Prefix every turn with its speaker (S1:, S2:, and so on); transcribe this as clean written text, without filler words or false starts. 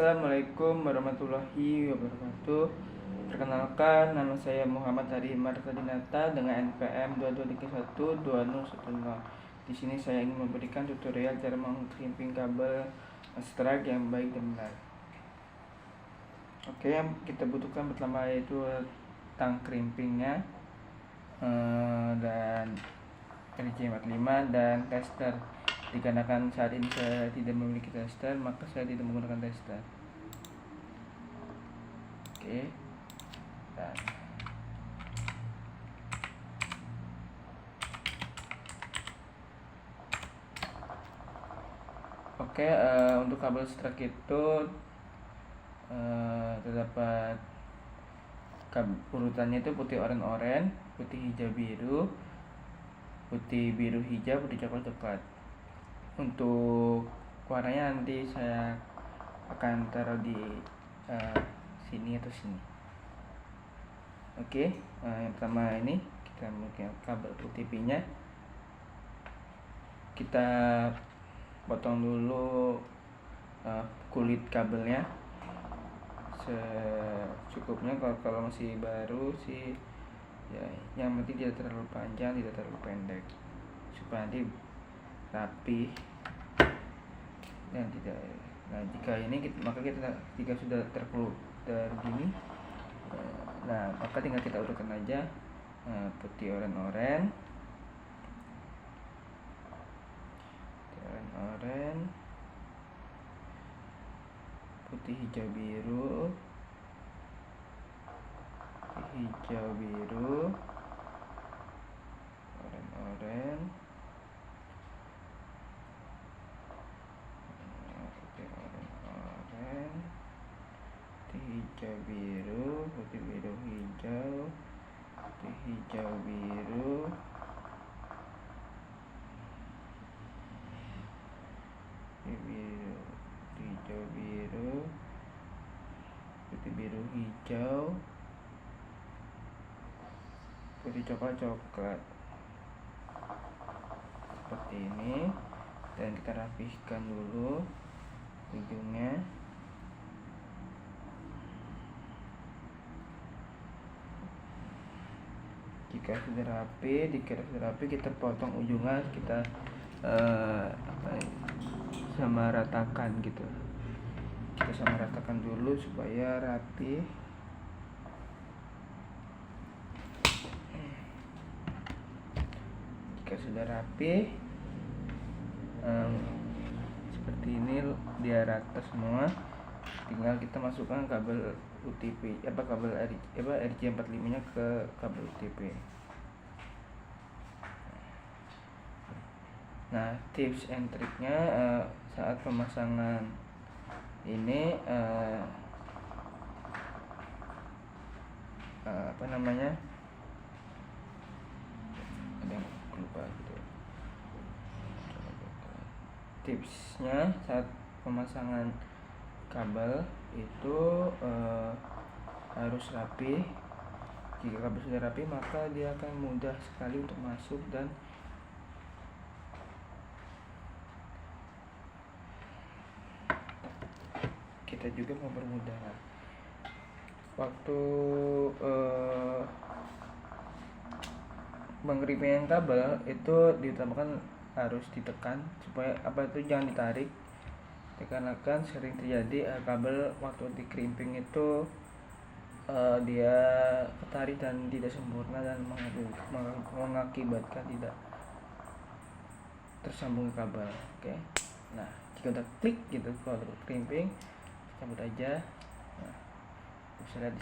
S1: Assalamualaikum warahmatullahi wabarakatuh. Perkenalkan, nama saya Muhammad Hadi Martadinata dengan NPM 22312010. Di sini saya ingin memberikan tutorial cara mengkrimping kabel strike yang baik dan benar. Oke, yang kita butuhkan pertama yaitu tang krimpingnya dan RJ45 dan tester. Dikarenakan saat ini saya tidak memiliki tester, maka saya tidak menggunakan tester. Oke, dan untuk kabel strike itu terdapat urutannya itu putih oranye, putih hijau biru, putih biru hijau, putih coklat. Untuk warnanya nanti saya akan taruh di sini atau sini. Oke, yang pertama ini kita menggunakan kabel UTP nya. Kita potong dulu kulit kabelnya secukupnya. Kalau masih baru sih ya, yang penting tidak terlalu panjang, tidak terlalu pendek, supaya nanti rapi dan tidak. Nah, jika sudah terkeluar gini, nah maka tinggal kita urutkan aja putih oranye, putih hijau biru, oranye, putih hijau biru, putih biru hijau, putih hijau biru, hijau biru, putih biru hijau, putih coklat seperti ini. Dan kita rapihkan dulu ujungnya. Jika sudah rapi, kita potong ujungnya, kita sama ratakan gitu. Kita sama ratakan dulu supaya rapi. Jika sudah rapi seperti ini, dia rata semua, tinggal kita masukkan kabel UTP kabel RJ45 nya ke kabel UTP. Nah, tips and triknya saat pemasangan ini ada yang lupa gitu. Tipsnya saat pemasangan kabel itu harus rapi. Jika kabel sudah rapi, maka dia akan mudah sekali untuk masuk, dan kita juga mempermudah waktu mengkrimping kabel. Itu diutamakan harus ditekan supaya jangan ditarik. Dikarenakan sering terjadi kabel waktu dikrimping itu dia ketarik dan tidak sempurna, dan mengakibatkan tidak tersambung kabel. Oke. Nah, jika udah klik gitu kalau krimping, cabut aja. Nah, bisa lihat